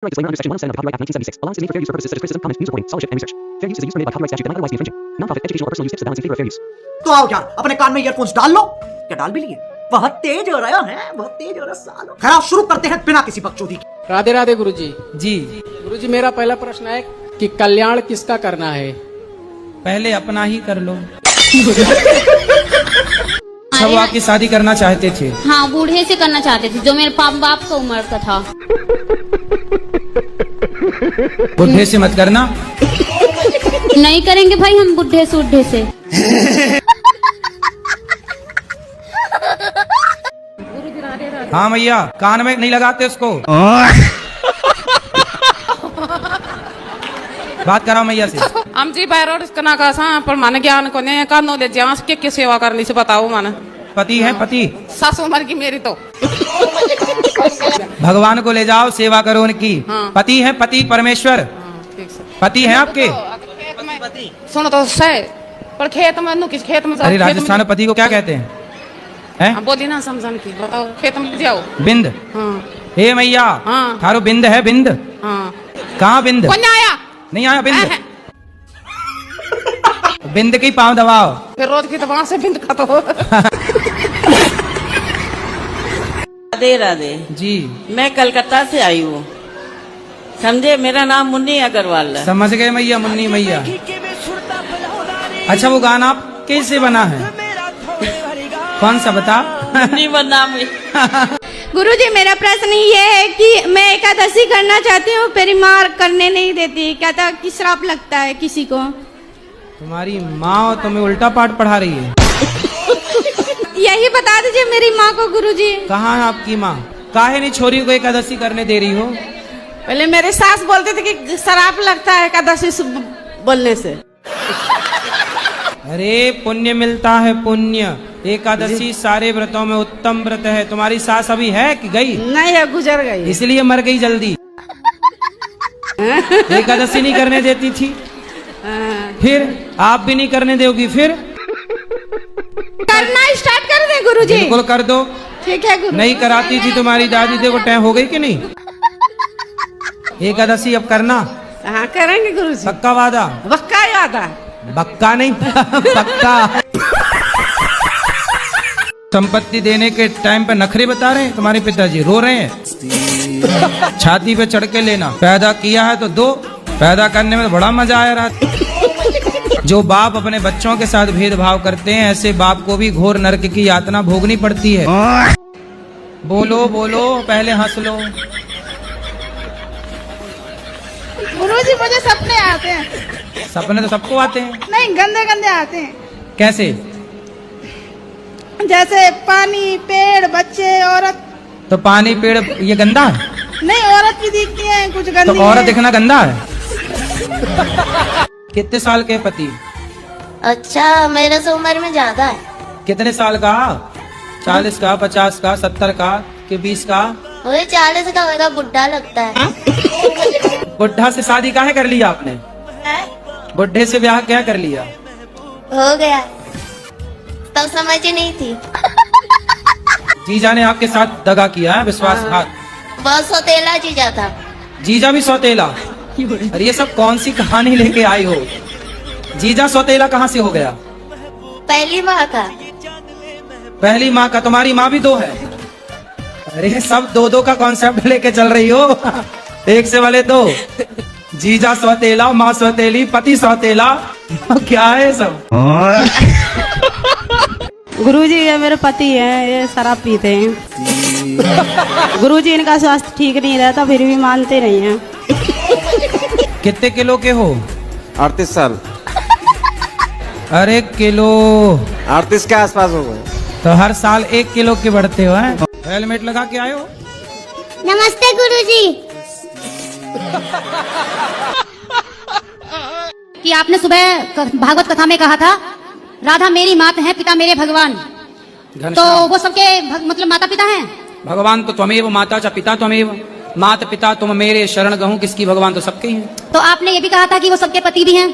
Right disclaimer under Section 107 of the Copyright Act 1976 allows the name for fair use purposes such as criticism, comments, news reporting, scholarship, and research. Fair use is a use permitted by copyright statute that might otherwise be infringing. Non-profit, educational, or personal use tips to balance in favor of fair use. तो आओ यार अपने कान में earphones डाल लो। क्या डाल भी लिए? बहुत तेज हो रहा है, बहुत तेज हो रहा सालो। खैर शुरू करते हैं बिना किसी बकचोदी के। राधे राधे गुरुजी। जी गुरुजी, मेरा पहला प्रश्न है कि कल्याण किसका करना है? पहले अपना ही कर लो। सब आपकी शादी करना चाहते थे? हाँ, बूढ़े से करना चाहते थे जो मेरे बाप का उम्र का था। बुढ़े से मत करना। नहीं करेंगे भाई हम बुढ़े से। हाँ भैया, कान में नहीं लगाते उसको। बात कराओ मैया से। हम जी बैरोड इसका का सा पर मन ज्ञान को ने का नॉलेज जांच के सेवा करनी से बताओ मन। पति है पति? सास उम्र की मेरी तो। भगवान को ले जाओ, सेवा करो उनकी। हाँ। पति है पति परमेश्वर। ठीक से। पति है आपके? सुनो तो सही पर खेत में किस खेत में? अरे राजस्थान में पति को क्या कहते हैं? हैं? बोली ना समझन की बताओ। खेत में जाओ। बिंद। हाँ। हे मैया, हाँ। थारो बिंद है बिंद? हाँ। कहाँ बिंद? कौन आया? नहीं आया बिंद। बिंद की पाँव दबाओ। फिर रोज की दवा से बिंद खा तो। राधे राधे जी। मैं कलकत्ता से आई हूँ, समझे? मेरा नाम मुन्नी अग्रवाल है। समझ गए मैया, मुन्नी मैया। अच्छा, वो गाना आप कैसे बना है? कौन सा बता? मुन्नी बना में। गुरुजी, मेरा प्रश्न ये है कि मैं एकादशी करना चाहती हूँ, मेरी माँ करने नहीं देती, कहता कि श्राप लगता है किसी को। तुम्हारी माँ तुम्हें उल्टा पाठ पढ़ा रही है? यही बता दीजिए मेरी माँ को गुरुजी। कहाँ है आपकी माँ? काहे नहीं छोरी को एकादशी करने दे रही हो? पहले मेरे सास बोलते थे कि श्राप लगता है एकादशी बोलने से। अरे पुण्य मिलता है पुण्य। एकादशी सारे व्रतों में उत्तम व्रत है। तुम्हारी सास अभी है कि गई? नहीं है, गुजर गई। इसलिए मर गई जल्दी। एकादशी नहीं करने देती थी, फिर आप भी नहीं करने दोगी? फिर करना स्टार्ट कर दे गुरुजी। बिल्कुल कर दो। ठीक है गुरु। नहीं कराती थी तुम्हारी दादी, देखो टाइम हो गई कि नहीं? एकादशी अब करना। हाँ करेंगे गुरुजी। पक्का वादा? पक्का याद है। बक्का नहीं पक्का। संपत्ति देने के टाइम पे नखरे बता रहे हैं तुम्हारे पिताजी, रो रहे हैं। छाती पे चढ़ के लेना। पैदा किया है तो दो। पैदा करने में तो बड़ा मजा आया रहा। जो बाप अपने बच्चों के साथ भेदभाव करते हैं, ऐसे बाप को भी घोर नरक की यातना भोगनी पड़ती है। बोलो बोलो, पहले हंस लो। गुरुजी, मुझे सपने आते हैं। सपने तो सबको आते हैं। नहीं, गंदे गंदे आते हैं। कैसे? जैसे पानी, पेड़, बच्चे, औरत। तो पानी पेड़ ये गंदा है? नहीं, औरत भी दिखती है कुछ गंदी। तो औरत दिखना गंदा है? कितने साल के पति? अच्छा, मेरे से उम्र में ज्यादा है। कितने साल का? 40 का, 50 का, 70 का कि 20 का? वही 40 का होगा, बुढ़ा लगता है। बुढ़ा से शादी काहे कर लिया आपने? बुढ़े से ब्याह क्या कर लिया? हो गया, तब समझ ही नहीं थी। जीजा ने आपके साथ दगा किया है, विश्वासघात। बहुत सौतेला जीजा था। जीजा भी सौतेला? अरे ये सब कौन सी कहानी लेके आई हो? जीजा सौतेला कहाँ से हो गया? पहली माँ का। पहली माँ का? तुम्हारी माँ भी दो है? अरे सब दो दो का कॉन्सेप्ट लेके चल रही हो। एक से वाले दो। जीजा सौतेला, माँ सौतेली, पति सौतेला, क्या है सब? गुरुजी, ये मेरे पति हैं, ये शराब पीते हैं। गुरुजी, इनका स्वास्थ्य ठीक नहीं रहता, फिर भी मानते नहीं हैं। कितने किलो के हो? 38 साल। अरे किलो 38 के आसपास हो गए। तो हर साल 1 किलो के बढ़ते हो हैं? हेलमेट लगा के आए हो? नमस्ते गुरुजी। कि आपने सुबह भागवत कथा में कहा था राधा मेरी मात है, पिता मेरे भगवान। तो वो सबके मतलब माता पिता हैं? भगवान तो त्वमेव माता च पिता त्वमेव। माता पिता तुम मेरे शरण गहूं, किसकी? भगवान तो सबके ही हैं। तो आपने ये भी कहा था कि वो सबके पति भी हैं।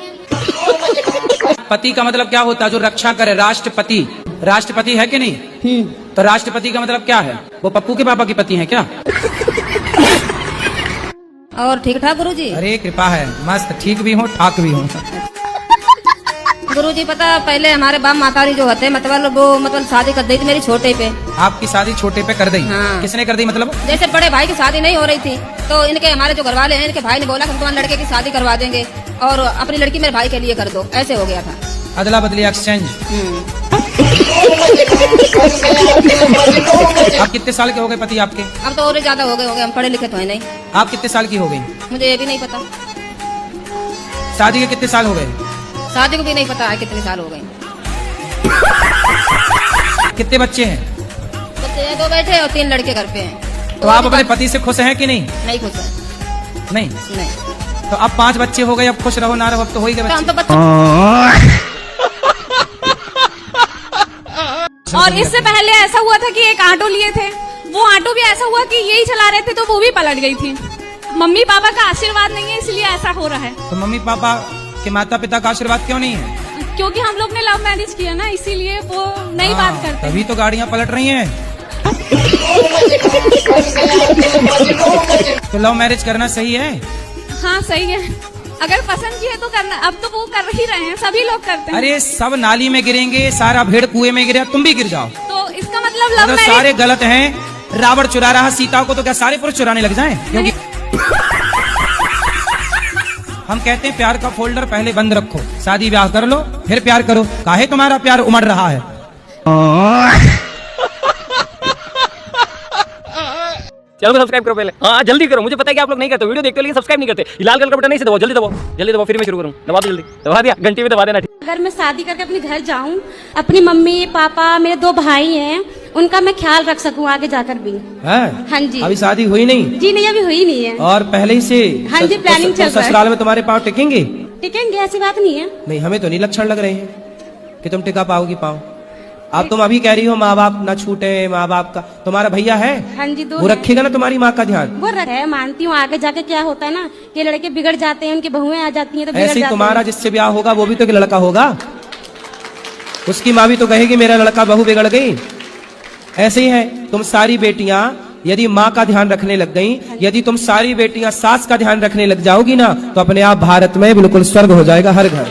पति का मतलब क्या होता है? जो रक्षा करे। राष्ट्रपति, राष्ट्रपति है कि नहीं? तो राष्ट्रपति का मतलब क्या है? वो पप्पू के पापा के पति हैं क्या? और ठीक ठाक गुरुजी। अरे कृपा है, मस्त ठीक भी हूँ ठाक भी हूँ। गुरुजी पता पहले हमारे बाप मातारी जो होते मतलब वो मतलब शादी कर दी थी मेरी छोटे पे। आपकी शादी छोटे पे कर दी? हाँ। किसने कर दी मतलब? जैसे बड़े भाई की शादी नहीं हो रही थी तो इनके हमारे जो घर वाले हैं इनके भाई ने बोला कि हम तुम्हारे लड़के की शादी करवा देंगे और अपनी लड़की मेरे भाई के लिए कर दो, ऐसे हो गया था। अदला बदली एक्सचेंज। आप कितने साल के हो गए पति आपके? अब तो और ज्यादा हो गए, हम पढ़े लिखे तो है नहीं। आप कितने साल की हो गई? मुझे ये भी नहीं पता। शादी के कितने साल हो गए? शादी को भी नहीं पता है कितने साल हो गए। कितने बच्चे हैं? बच्चे 2 बेटे और 3 लड़के घर पे हैं। तो आप अपने पति से खुश हैं कि नहीं? नहीं खुश है। नहीं। नहीं। तो अब 5 बच्चे हो गए, अब खुश रहो ना रहो, अब तो हो ही गए तो हम बच्चे। तो बच्चे। और इससे पहले ऐसा हुआ था कि एक ऑटो लिए थे, वो ऑटो भी ऐसा हुआ कि यही चला रहे थे तो वो भी पलट गई थी। मम्मी पापा का आशीर्वाद नहीं है इसलिए ऐसा हो रहा है। तो मम्मी पापा के माता पिता का आशीर्वाद क्यों नहीं है? क्योंकि हम लोग ने लव मैरिज किया ना, इसीलिए वो नहीं बात करते। तभी तो गाड़ियाँ पलट रही हैं। तो लव मैरिज करना सही है? हाँ सही है, अगर पसंद की है तो करना। अब तो वो कर ही रहे हैं, सभी लोग करते हैं। अरे सब नाली में गिरेंगे, सारा भेड़ कुएं में गिरे, तुम भी गिर जाओ तो इसका मतलब लव तो मैरिज सारे गलत हैं। रावण चुरा रहा सीता को तो क्या सारे पुरुष चुराने लग जाएं? क्योंकि हम कहते हैं प्यार का फोल्डर पहले बंद रखो, शादी ब्याह कर लो फिर प्यार करो। काहे तुम्हारा प्यार उमड़ रहा है? चैनल को सब्सक्राइब करो पहले। हाँ जल्दी करो, मुझे पता है कि आप लोग नहीं करते, वीडियो देखते हो लेकिन सब्सक्राइब नहीं करते। लाल कलर का बटन नहीं से दबाओ, जल्दी दबाओ, जल्दी दबाओ, फिर मैं शुरू करूँ। दबा दो जल्दी, दबा दिया, घंटी में दबा देना। अगर मैं शादी करके अपने घर जाऊं, अपनी मम्मी पापा मेरे 2 भाई हैं, उनका मैं ख्याल रख सकूं आगे जाकर भी। है? हाँ जी। अभी शादी हुई नहीं? जी नहीं, अभी हुई नहीं है। और पहले ही से हाँ जी, प्लानिंग चल रहा है। ससुराल में तुम्हारे पाँव टिकेंगे? टिकेंगे, ऐसी बात नहीं है। नहीं, हमें तो नहीं लक्षण लग रहे हैं कि तुम टिका पाओगी पाँव। अब तुम अभी कह रही हो माँ बाप ना छूटे, माँ बाप का तुम्हारा भैया है? हाँ जी, 2 वो रखेगा ना तुम्हारी माँ का ध्यान? वो है, मानती हूँ। आगे जाके क्या होता है ना कि लड़के बिगड़ जाते हैं, उनकी बहुएं आ जाती हैं तो बिगड़ ऐसे ही जाते तुम्हारा हैं। जिससे ब्याह होगा वो भी तो एक लड़का होगा, उसकी माँ भी तो कहेगी मेरा लड़का बहू बिगड़ गई। ऐसे ही है, तुम सारी बेटियां यदि माँ का ध्यान रखने लग गई, यदि तुम सारी बेटियां सास का ध्यान रखने लग जाओगी ना तो अपने आप भारत में बिल्कुल स्वर्ग हो जाएगा हर घर।